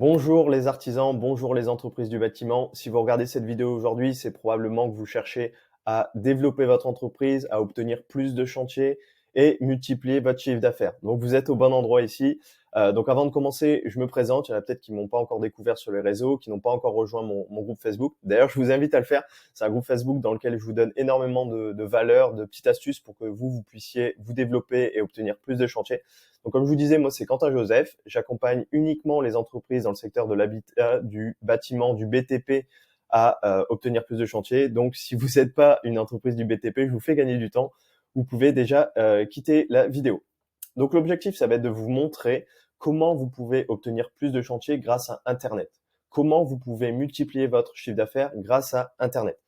Bonjour les artisans, bonjour les entreprises du bâtiment. Si vous regardez cette vidéo aujourd'hui, c'est probablement que vous cherchez à développer votre entreprise, à obtenir plus de chantiers et multiplier votre chiffre d'affaires. Donc vous êtes au bon endroit ici. Donc avant de commencer, je me présente. Il y en a peut-être qui m'ont pas encore découvert sur les réseaux, qui n'ont pas encore rejoint mon groupe Facebook. D'ailleurs, je vous invite à le faire. C'est un groupe Facebook dans lequel je vous donne énormément de valeurs, de petites astuces pour que vous puissiez vous développer et obtenir plus de chantiers. Donc, comme je vous disais, moi, c'est Quentin Joseph. J'accompagne uniquement les entreprises dans le secteur de l'habitat, du bâtiment, du BTP à obtenir plus de chantiers. Donc, si vous n'êtes pas une entreprise du BTP, je vous fais gagner du temps. Vous pouvez déjà quitter la vidéo. Donc, l'objectif, ça va être de vous montrer comment vous pouvez obtenir plus de chantiers grâce à Internet. Comment vous pouvez multiplier votre chiffre d'affaires grâce à Internet.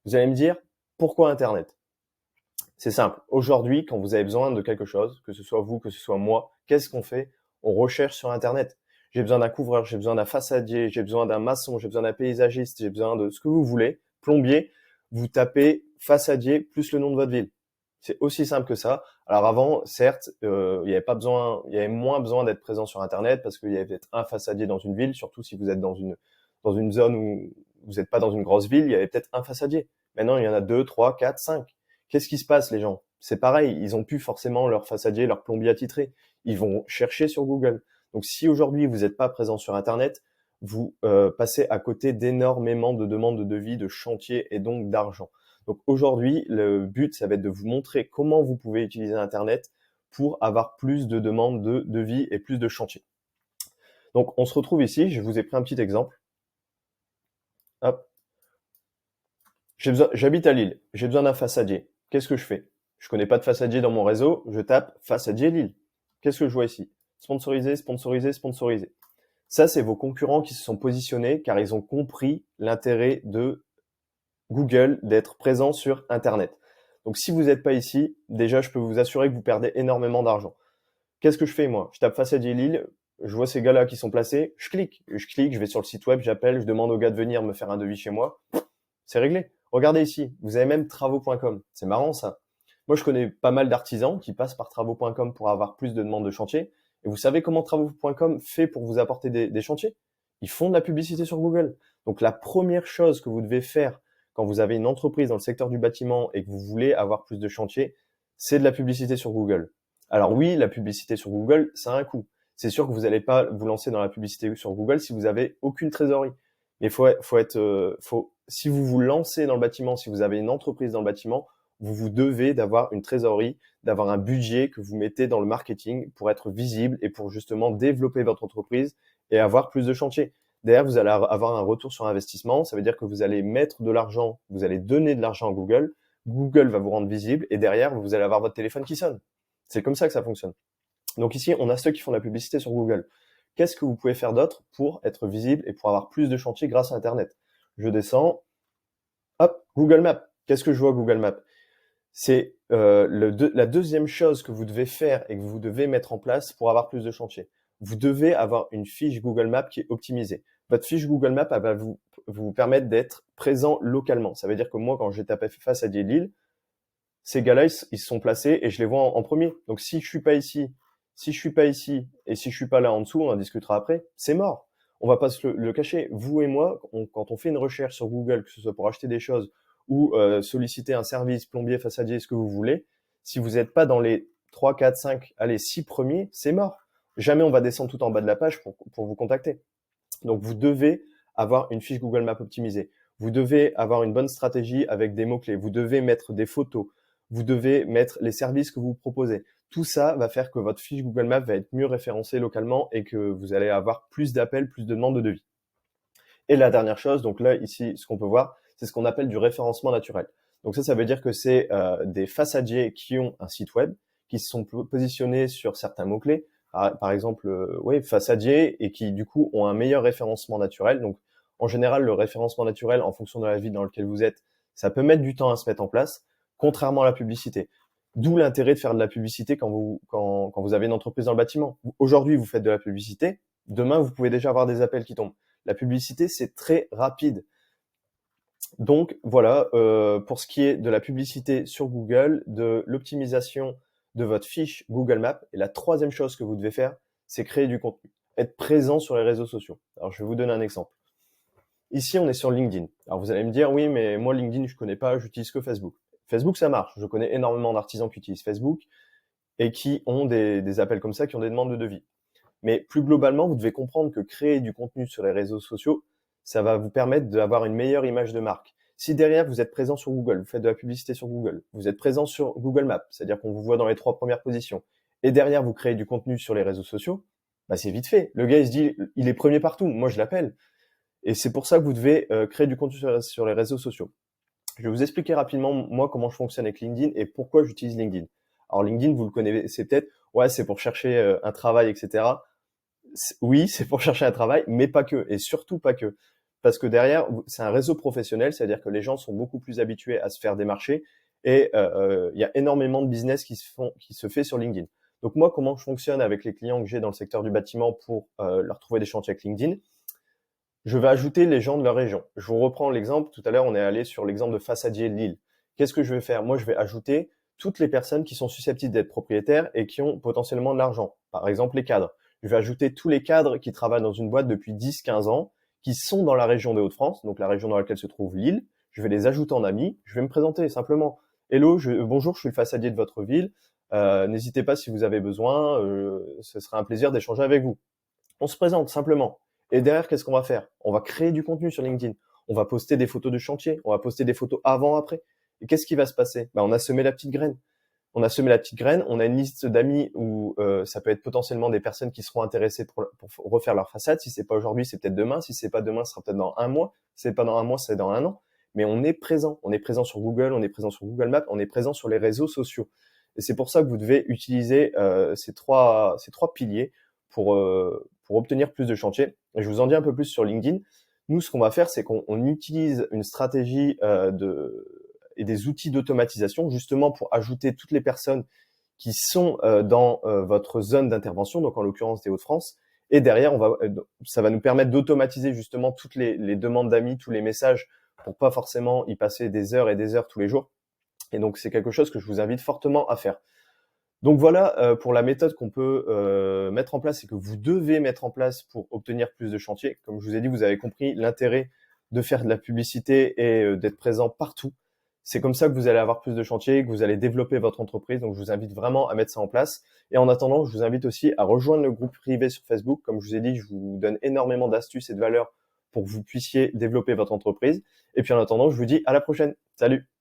Vous allez me dire, pourquoi Internet? C'est simple. Aujourd'hui, quand vous avez besoin de quelque chose, que ce soit vous, que ce soit moi, qu'est-ce qu'on fait? On recherche sur Internet. J'ai besoin d'un couvreur, j'ai besoin d'un façadier, j'ai besoin d'un maçon, j'ai besoin d'un paysagiste, j'ai besoin de ce que vous voulez. Plombier, vous tapez façadier plus le nom de votre ville. C'est aussi simple que ça. Alors avant, certes, il y avait pas besoin, il y avait moins besoin d'être présent sur Internet parce qu'il y avait peut-être un façadier dans une ville, surtout si vous êtes dans une zone où vous n'êtes pas dans une grosse ville, il y avait peut-être un façadier. Maintenant, il y en a 2, 3, 4, 5. Qu'est-ce qui se passe, les gens? C'est pareil, ils ont plus forcément leur façadier, leur plombier attitré. Ils vont chercher sur Google. Donc, si aujourd'hui vous n'êtes pas présent sur Internet, vous passez à côté d'énormément de demandes de devis, de chantiers et donc d'argent. Donc aujourd'hui, le but, ça va être de vous montrer comment vous pouvez utiliser Internet pour avoir plus de demandes de devis et plus de chantiers. Donc, on se retrouve ici. Je vous ai pris un petit exemple. Hop. J'habite à Lille. J'ai besoin d'un façadier. Qu'est-ce que je fais? Je connais pas de façadier dans mon réseau. Je tape façadier Lille. Qu'est-ce que je vois ici? Sponsorisé, sponsorisé, sponsorisé. Ça, c'est vos concurrents qui se sont positionnés car ils ont compris l'intérêt de Google d'être présent sur Internet. Donc, si vous n'êtes pas ici, déjà, je peux vous assurer que vous perdez énormément d'argent. Qu'est-ce que je fais, moi? Je tape façadier Lille. Je vois ces gars-là qui sont placés. Je clique, je vais sur le site web, j'appelle, je demande au gars de venir me faire un devis chez moi. C'est réglé. Regardez ici, vous avez même travaux.com. C'est marrant ça. Moi, je connais pas mal d'artisans qui passent par travaux.com pour avoir plus de demandes de chantier. Et vous savez comment travaux.com fait pour vous apporter des chantiers? Ils font de la publicité sur Google. Donc la première chose que vous devez faire quand vous avez une entreprise dans le secteur du bâtiment et que vous voulez avoir plus de chantiers, c'est de la publicité sur Google. Alors oui, la publicité sur Google, ça a un coût. C'est sûr que vous n'allez pas vous lancer dans la publicité sur Google si vous avez aucune trésorerie. Mais si vous vous lancez dans le bâtiment, si vous avez une entreprise dans le bâtiment, vous devez d'avoir une trésorerie, d'avoir un budget que vous mettez dans le marketing pour être visible et pour justement développer votre entreprise et avoir plus de chantiers. Derrière, vous allez avoir un retour sur investissement. Ça veut dire que vous allez mettre de l'argent, vous allez donner de l'argent à Google. Google va vous rendre visible et derrière, vous allez avoir votre téléphone qui sonne. C'est comme ça que ça fonctionne. Donc ici, on a ceux qui font de la publicité sur Google. Qu'est-ce que vous pouvez faire d'autre pour être visible et pour avoir plus de chantiers grâce à Internet? Je descends, hop, Google Maps. Qu'est-ce que je vois Google Maps? C'est la deuxième chose que vous devez faire et que vous devez mettre en place pour avoir plus de chantiers. Vous devez avoir une fiche Google Maps qui est optimisée. Votre fiche Google Maps, elle va vous permettre d'être présent localement. Ça veut dire que moi, quand j'ai tapé face à Lille, ces gars-là, ils se sont placés et je les vois en premier. Donc si je suis pas ici, et si je suis pas là en dessous, on en discutera après, c'est mort. On va pas se le cacher. Vous et moi, quand on fait une recherche sur Google, que ce soit pour acheter des choses ou solliciter un service, plombier, façadier, ce que vous voulez, si vous n'êtes pas dans les 3, 4, 5, allez, 6 premiers, c'est mort. Jamais on va descendre tout en bas de la page pour vous contacter. Donc vous devez avoir une fiche Google Maps optimisée. Vous devez avoir une bonne stratégie avec des mots-clés. Vous devez mettre des photos. Vous devez mettre les services que vous proposez. Tout ça va faire que votre fiche Google Maps va être mieux référencée localement et que vous allez avoir plus d'appels, plus de demandes de devis. Et la dernière chose, donc là, ici, ce qu'on peut voir, c'est ce qu'on appelle du référencement naturel. Donc ça veut dire que c'est des façadiers qui ont un site web, qui se sont positionnés sur certains mots-clés, par exemple, façadier, et qui du coup ont un meilleur référencement naturel. Donc en général, le référencement naturel, en fonction de la ville dans laquelle vous êtes, ça peut mettre du temps à se mettre en place, contrairement à la publicité. D'où l'intérêt de faire de la publicité quand vous avez une entreprise dans le bâtiment. Aujourd'hui, vous faites de la publicité, demain, vous pouvez déjà avoir des appels qui tombent. La publicité, c'est très rapide. Donc voilà, pour ce qui est de la publicité sur Google, de l'optimisation de votre fiche Google Maps. Et la troisième chose que vous devez faire, c'est créer du contenu. être présent sur les réseaux sociaux. Alors, je vais vous donner un exemple. Ici, on est sur LinkedIn. Alors, vous allez me dire, oui, mais moi, LinkedIn, je connais pas, j'utilise que Facebook. Facebook, ça marche. Je connais énormément d'artisans qui utilisent Facebook et qui ont des appels comme ça, qui ont des demandes de devis. Mais plus globalement, vous devez comprendre que créer du contenu sur les réseaux sociaux, ça va vous permettre d'avoir une meilleure image de marque. Si derrière, vous êtes présent sur Google, vous faites de la publicité sur Google, vous êtes présent sur Google Maps, c'est-à-dire qu'on vous voit dans les 3 premières positions, et derrière, vous créez du contenu sur les réseaux sociaux, bah c'est vite fait. Le gars, il se dit, il est premier partout, moi je l'appelle. Et c'est pour ça que vous devez créer du contenu sur les réseaux sociaux. Je vais vous expliquer rapidement, moi, comment je fonctionne avec LinkedIn et pourquoi j'utilise LinkedIn. Alors LinkedIn, vous le connaissez peut-être, ouais, c'est pour chercher un travail, etc. Oui, c'est pour chercher un travail, mais pas que, et surtout pas que. Parce que derrière, c'est un réseau professionnel, c'est-à-dire que les gens sont beaucoup plus habitués à se faire démarcher, et il y a énormément de business qui se fait sur LinkedIn. Donc moi, comment je fonctionne avec les clients que j'ai dans le secteur du bâtiment pour leur trouver des chantiers avec LinkedIn? Je vais ajouter les gens de la région. Je vous reprends l'exemple. Tout à l'heure, on est allé sur l'exemple de Façadier Lille. Qu'est-ce que je vais faire? Moi, je vais ajouter toutes les personnes qui sont susceptibles d'être propriétaires et qui ont potentiellement de l'argent. Par exemple, les cadres. Je vais ajouter tous les cadres qui travaillent dans une boîte depuis 10-15 ans, qui sont dans la région des Hauts-de-France, donc la région dans laquelle se trouve Lille. Je vais les ajouter en amis. Je vais me présenter simplement. Hello, bonjour, je suis le façadier de votre ville. N'hésitez pas si vous avez besoin. Ce sera un plaisir d'échanger avec vous. On se présente simplement. Et derrière, qu'est-ce qu'on va faire? On va créer du contenu sur LinkedIn. On va poster des photos de chantier. On va poster des photos avant, après. Et qu'est-ce qui va se passer? Bah, on a semé la petite graine. On a semé la petite graine. On a une liste d'amis où ça peut être potentiellement des personnes qui seront intéressées pour refaire leur façade. Si c'est pas aujourd'hui, c'est peut-être demain. Si c'est pas demain, ce sera peut-être dans un mois. Si c'est pas dans un mois, c'est dans un an. Mais on est présent. On est présent sur Google. On est présent sur Google Maps. On est présent sur les réseaux sociaux. Et c'est pour ça que vous devez utiliser ces trois piliers pour obtenir plus de chantiers. Et je vous en dis un peu plus sur LinkedIn. Nous, ce qu'on va faire, c'est qu'on utilise une stratégie et des outils d'automatisation justement pour ajouter toutes les personnes qui sont dans votre zone d'intervention, donc en l'occurrence des Hauts-de-France. Et derrière, ça va nous permettre d'automatiser justement toutes les demandes d'amis, tous les messages, pour pas forcément y passer des heures et des heures tous les jours. Et donc, c'est quelque chose que je vous invite fortement à faire. Donc voilà pour la méthode qu'on peut mettre en place et que vous devez mettre en place pour obtenir plus de chantiers. Comme je vous ai dit, vous avez compris l'intérêt de faire de la publicité et d'être présent partout. C'est comme ça que vous allez avoir plus de chantiers, que vous allez développer votre entreprise. Donc je vous invite vraiment à mettre ça en place. Et en attendant, je vous invite aussi à rejoindre le groupe privé sur Facebook. Comme je vous ai dit, je vous donne énormément d'astuces et de valeurs pour que vous puissiez développer votre entreprise. Et puis en attendant, je vous dis à la prochaine. Salut!